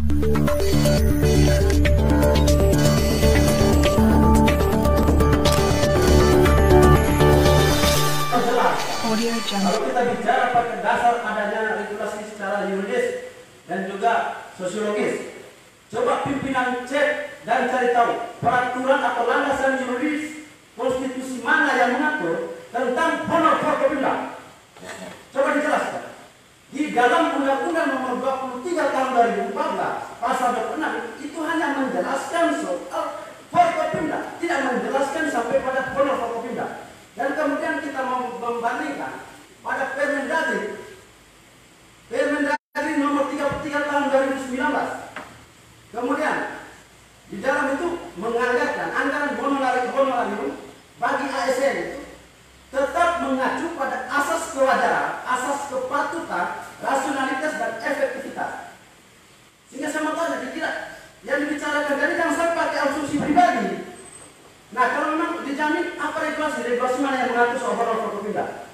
Kalau kita bicara pada dasar adanya regulasi secara yuridis dan juga sosiologis, coba pimpinan cek dan cari tahu peraturan atau landasan yuridis konstitusi mana yang mengatur tentang honor Forkopimda. Coba dijelaskan. Di dalam Undang-Undang Nomor 23 Tahun 2014 Pasal 26 itu hanya menjelaskan soal Forkopimda, tidak menjelaskan sampai pada honor Forkopimda. Dan kemudian kita membandingkan pada Permendagri Nomor 33 Tahun 2019. Kemudian di dalam itu menganggarkan anggaran honorarium bagi ASN itu tetap mengacu pada asas kewajaran, asas kepatutan, rasionalitas dan efektivitas. Sehingga saya mau tanya, tidak yang dibicarakan dari jangan sampai pakai asumsi pribadi. Nah, kalau memang dijamin apa regulasi mana yang mengatur soal honor Forkopimda?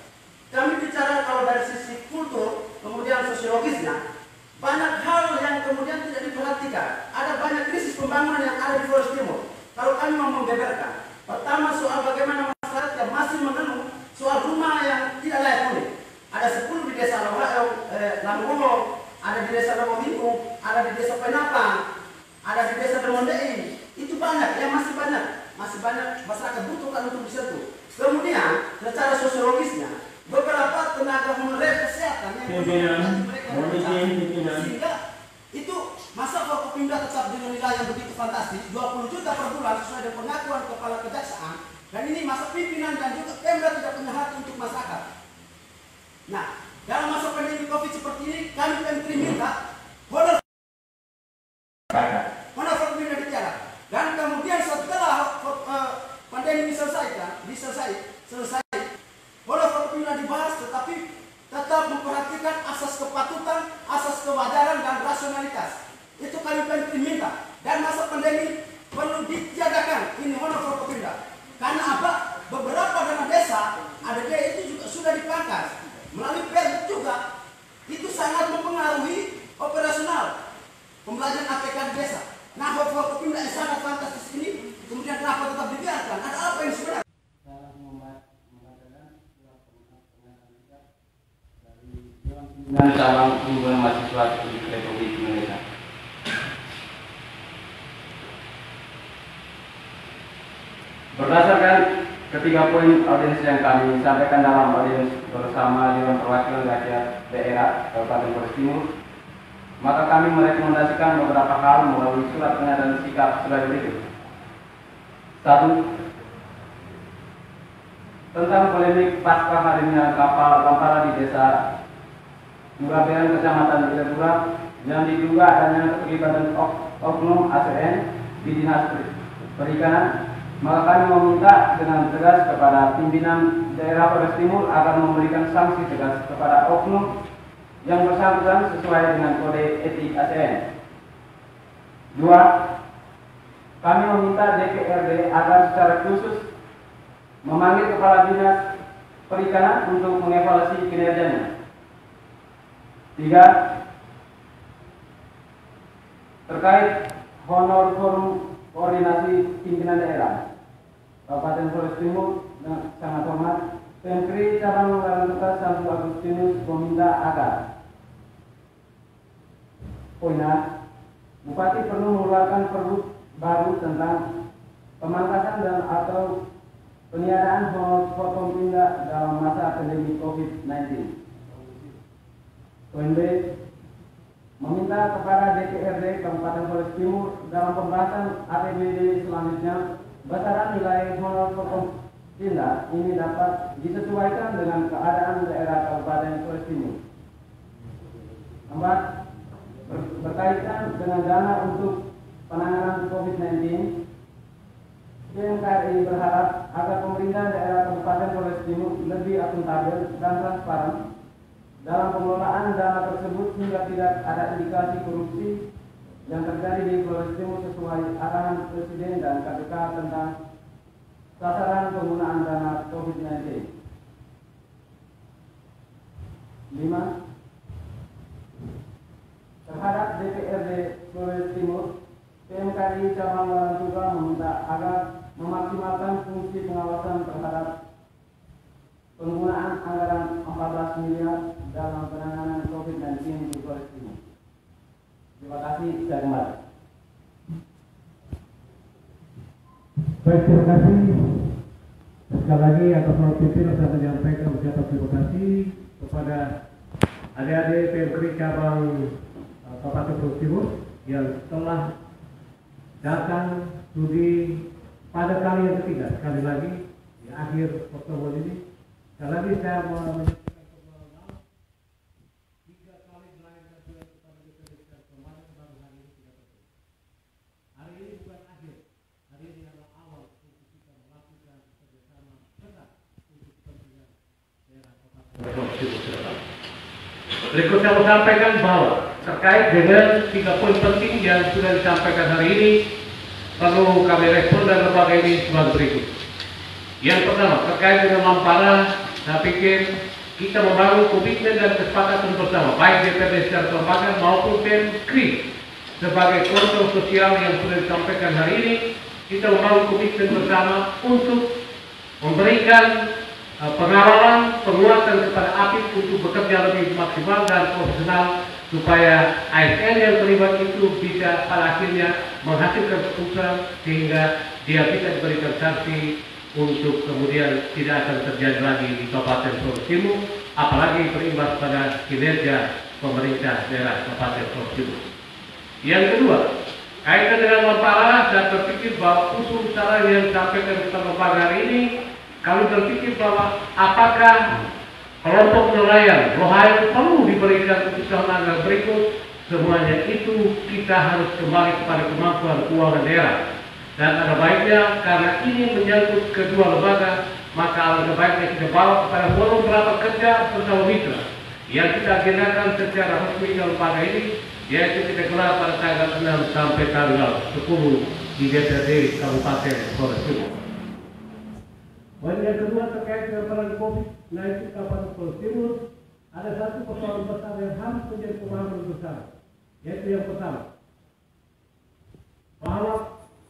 Kami bicara kalau dari sisi kultur, kemudian sosiologisnya, banyak hal yang kemudian tidak diperhatikan. Ada banyak krisis pembangunan yang ada di Flores Timur. Kalau kami mau membeberkan, pertama soal bagaimana masyarakat yang masih mengeluh soal rumah yang tidak layak huni. Ada 10 di desa Lamongo, ada di desa Lamongo, ada di desa Penapang, ada di desa Demondei. Itu banyak, yang masih banyak masyarakat butuhkan untuk disentuh. Kemudian secara sosiologisnya, beberapa tenaga honorer kesehatan yang sehingga itu masa Forkopimda tetap dengan nilai yang begitu fantastis 20 juta per bulan sesuai dengan pengakuan kepala kejaksaan, dan ini masa pimpinan dan juga Pemda tidak punya hati untuk masyarakat. Nah, dalam masa pandemi Covid seperti ini kami menteri minta honor Forkopimda ditiadakan, dan kemudian setelah pandemi selesai honor Forkopimda dibahas, tetapi tetap memperhatikan asas kepatutan, asas kewajaran dan rasionalitas. Itu kami menteri minta, dan masa pandemi perlu ditiadakan ini honor Forkopimda. Karena apa? Beberapa dana desa ADD itu juga sudah dipangkas melalui pergub juga. Itu sangat mempengaruhi operasional pembelajaran APK di desa. Nah, Forkopimda yang sangat fantastis ini kemudian kenapa tetap dibiarkan? Ada apa yang sebenarnya? Dan calon unggulan mahasiswa Republik Indonesia. Berdasarkan ketiga poin audiens yang kami sampaikan dalam audiens bersama Dewan Perwakilan Rakyat Daerah Kabupaten Flores Timur, maka kami merekomendasikan beberapa hal melalui surat pernyataan sikap sebagai berikut. 1. Tentang polemik pasca hadirnya kapal Lampara di desa Murabean, Kecamatan Ciledug yang diduga adanya keterlibatan oknum ASN di Dinas Perikanan, maka kami meminta dengan tegas kepada pimpinan daerah Flores Timur agar memberikan sanksi tegas kepada oknum yang bersangkutan sesuai dengan kode etik ASN. 2. Kami meminta DPRD agar secara khusus memanggil Kepala Dinas Perikanan untuk mengevaluasi kinerjanya. 3. Terkait honor forum koordinasi pimpinan daerah Kabupaten Flores Timur, dengan sangat hormat Pemkri Cabang Larantuka 1 Agustinus meminta agar poin A, Bupati perlu mengeluarkan pergub baru tentang pemangkasan dan atau peniadaan honor Forkopimda dalam masa pandemi COVID-19. Poin B, meminta kepada DPRD Kabupaten Flores Timur dalam pembahasan APBD selanjutnya besaran nilai honor Forkopimda ini dapat disesuaikan dengan keadaan daerah Kabupaten Flores Timur. 4. Berkaitan dengan dana untuk penanganan COVID-19, BMKRI berharap agar pemerintah daerah Kabupaten Flores Timur lebih akuntabel dan transparan dalam pengelolaan dana tersebut hingga tidak ada indikasi korupsi yang terjadi di Flores Timur sesuai arahan Presiden dan KPK tentang sasaran penggunaan dana COVID-19. 5. Terhadap DPRD Flores miliar dalam penanganan COVID-19 di Flores Timur. Terima kasih, saya kembali. Baik, terima kasih. Sekali lagi atas nama pimpinan saya menyampaikan ucapan terima kasih kepada adik-adik PMKRI cabang Kabupaten Flores Timur yang telah datang studi pada kali yang ketiga. Sekali lagi di akhir pertemuan ini, sekali lagi saya menyampaikan permohonan 3 kali melayangkan surat kepada DPD secara kemarin baru hari ini tidak terjadi. Hari ini bukan akhir, hari ini adalah awal untuk kita melakukan kerjasama ketat untuk kepentingan daerah Kabupaten Flores Timur ke depan. Berikut saya mau sampaikan bahwa terkait dengan 3 poin penting yang sudah disampaikan hari ini, perlu kami respon dan lembaga ini sebagai berikut. Yang pertama, terkait dengan Mampara, saya pikir kita membangun komitmen dan kesepakatan bersama, baik DPD secara kelembagaan maupun PMKRI sebagai kontrol sosial yang sudah disampaikan hari ini. Kita membangun komitmen bersama untuk memberikan pengawalan, penguatan kepada APIK untuk bekerja lebih maksimal dan profesional supaya ASN yang terlibat itu bisa pada akhirnya menghasilkan keputusan sehingga dia bisa diberikan sanksi untuk kemudian tidak akan terjadi lagi di Kabupaten Flores Timur, apalagi berimbas pada kinerja pemerintah daerah Kabupaten Flores Timur. Yang kedua, kaitan dengan Mampara, saya berpikir bahwa usul saran yang disampaikan kepada lembaga hari ini, kami berpikir bahwa apakah kelompok nelayan Rohail perlu diberikan keputusan anggaran berikut. Semuanya itu kita harus kembali kepada kemampuan keuangan daerah. Dan ada baiknya karena ini menyangkut kedua lembaga, maka alangkah baiknya kita bawa kepada forum rapat kerja bersama mitra yang kita agendakan secara resmi di lembaga ini, yaitu kita gelar pada tanggal 6 sampai tanggal 10 di DPD Kabupaten Flores Timur. Poin yang kedua terkait dengan peran COVID-19 Kabupaten Flores Timur, ada satu persoalan besar yang harus menjadi pemahaman bersama, yaitu yang pertama, bahwa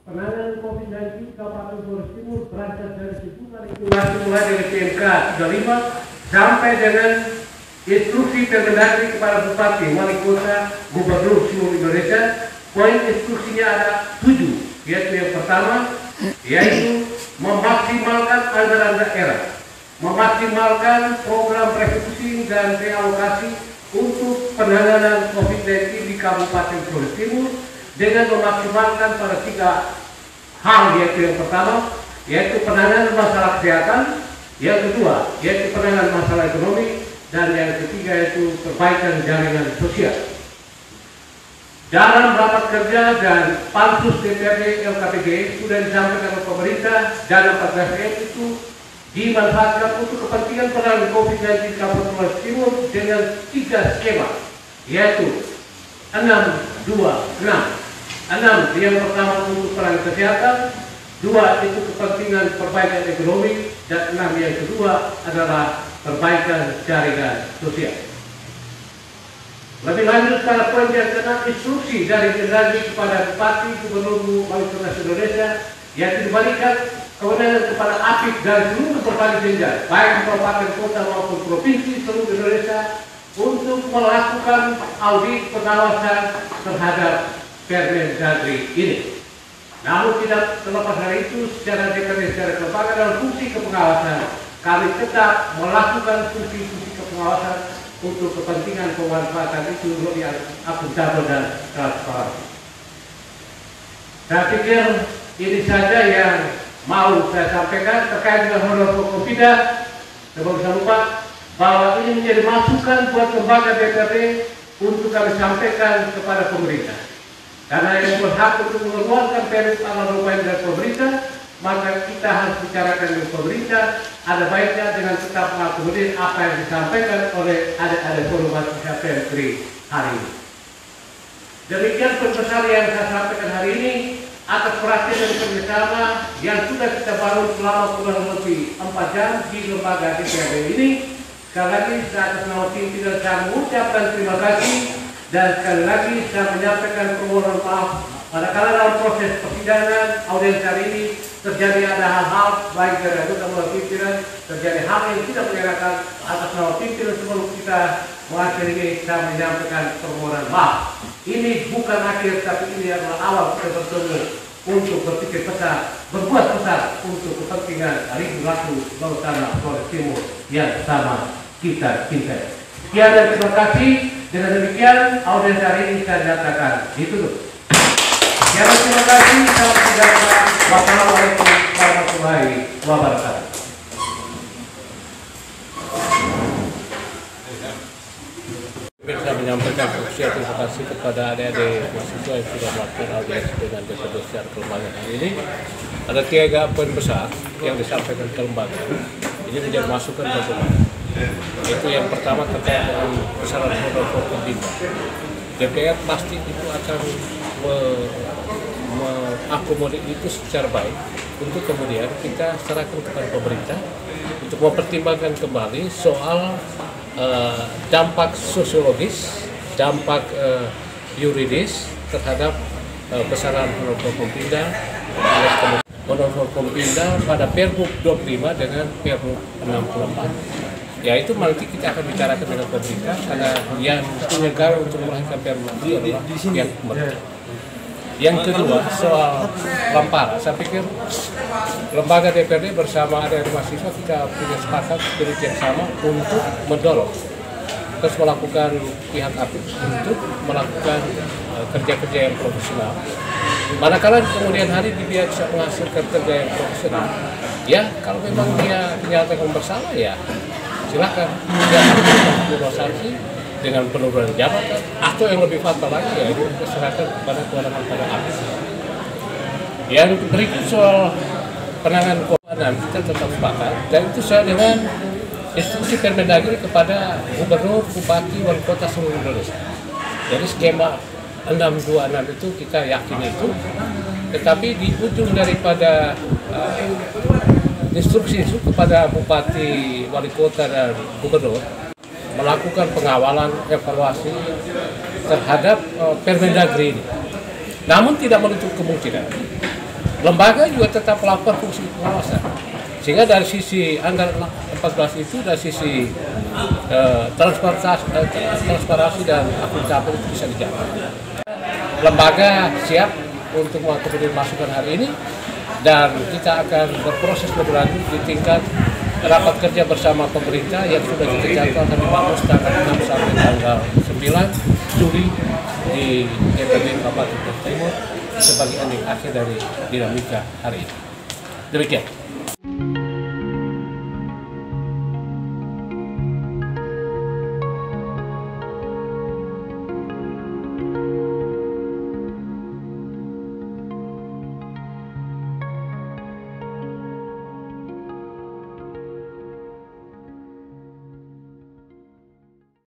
penanganan COVID-19 Kabupaten Flores Timur berasal dari sejumlah regulasi mulai dari PMK 35 sampai dengan instruksi Permendagri kepada Bupati, Wali Kota, Gubernur seluruh Indonesia. Poin instruksinya ada 7, yaitu yang pertama, yaitu memaksimalkan anggaran daerah, memaksimalkan program restitusi dan realokasi untuk penanganan COVID-19 di Kabupaten Flores Timur dengan memaksimalkan pada 3 hal, yaitu yang pertama, yaitu penanganan masalah kesehatan, yang kedua, yaitu penanganan masalah ekonomi, dan yang ketiga yaitu perbaikan jaringan sosial. Dalam rapat kerja dan pansus DPRD LKPD sudah disampaikan oleh pemerintah, dana 14M itu dimanfaatkan untuk kepentingan penanganan COVID-19 Kabupaten Flores Timur dengan 3 skema, yaitu 6, 2, 6. 6 yang pertama untuk penanganan kesehatan, 2 itu kepentingan perbaikan ekonomi, dan 6 yang kedua adalah perbaikan jaringan sosial. Lebih lanjut pada poin yang ke-6, instruksi dari Permendagri kepada Bupati, Gubernur, Wali Kota Indonesia yang diberikan kewenangan kepada APIK dari seluruh berbagai jenjang, baik di kabupaten, kota maupun provinsi seluruh Indonesia, untuk melakukan audit pengawasan terhadap Permendagri ini. Namun tidak terlepas dari itu, secara DPD secara kelembagaan dalam fungsi kepengawasan, kami tetap melakukan fungsi-fungsi kepengawasan untuk kepentingan pemanfaatan itu lebih akuntabel dan transparan. Saya pikir ini saja yang mau saya sampaikan terkait dengan honor Forkompida. Sebelum saya lupa bahwa ini menjadi masukan buat lembaga DPRD untuk kami sampaikan kepada pemerintah. Karena yang berhak untuk mengeluarkan perintah amandemen dari pemerintah, maka kita harus bicarakan dengan pemerintah. Ada baiknya dengan tetap mengakomodir apa yang disampaikan oleh adik-adik forum mahasiswa PMKRI hari ini. Demikian pesan yang saya sampaikan hari ini atas perhatian dan kerjasama yang sudah kita bangun selama kurang lebih 4 jam di lembaga DPRD ini. Sekali lagi saya atas nama pimpinan saya mengucapkan terima kasih, dan sekali lagi saya menyampaikan permohonan maaf pada dalam proses persidangan audiens hari ini terjadi ada hal-hal baik dari anggota pimpinan, terjadi hal yang tidak menyenangkan atas nama pimpinan sebelum kita mengakhiri kita menyampaikan permohonan maaf. Ini bukan akhir, tapi ini adalah awal kita bertemu untuk berpikir besar, berbuat besar untuk kepentingan perilaku bangsa Flores Timur yang sama kita cintai. Sekian dan terima kasih. Dengan demikian audiens hari ini saya nyatakan ditutup. Sekian dan terima kasih. Salam sejahtera. Wassalamualaikum warahmatullahi wabarakatuh. Saya menyampaikan terima kasih kepada adik-adik mahasiswa yang sudah melakukan audiensi dengan jasa dosen kelembagaan hari ini. Ada 3 poin besar yang disampaikan ke lembaga. Ini menjadi masukan bagi lembaga. Itu yang pertama terkait dengan besaran modal pokok bina. DPR pasti itu akan mengakomodir itu secara baik untuk kemudian kita serahkan kepada pemerintah untuk mempertimbangkan kembali soal dampak sosiologis, dampak yuridis terhadap besaran honor Forkompinda pada Pergub 25 dengan Pergub 64. Ya itu nanti kita akan bicarakan dengan pemerintah karena yang negara untuk melahirkan Pergub itu adalah yang pemerintah. Yang kedua soal Lampara, saya pikir lembaga DPRD bersama ada mahasiswa kita punya sepakat spirit yang sama untuk mendorong terus melakukan pihak aktif untuk melakukan kerja-kerja yang profesional. Manakala kemudian hari dia bisa menghasilkan kerja yang profesional, ya kalau memang dia dinyatakan bersalah ya silakan dia harus sanksi dengan penurunan jabatan atau yang lebih fatal lagi ya itu diserahkan kepada kewenangan pada aktif. Yang berikut soal penanganan keuangan kita tetap sepakat dan itu sesuai dengan instruksi Permendagri kepada Gubernur, Bupati, Wali Kota seluruh Indonesia. Jadi skema 626 itu kita yakin itu, tetapi di ujung daripada instruksi itu kepada Bupati, Wali Kota dan Gubernur melakukan pengawalan evaluasi terhadap Permendagri ini. Namun tidak menutup kemungkinan lembaga juga tetap melakukan fungsi pengawasan. Sehingga dari sisi anggaran 14 itu dari sisi transparansi dan akuntabel itu bisa dijaga. Lembaga siap untuk mengakomodir masukan hari ini dan kita akan berproses lebih lanjut di tingkat rapat kerja bersama pemerintah yang sudah kita jadwalkan di Bamus tanggal 6 sampai tanggal 9 Juli di DPRD Kabupaten Flores Timur sebagai ending akhir dari dinamika hari ini. Demikian.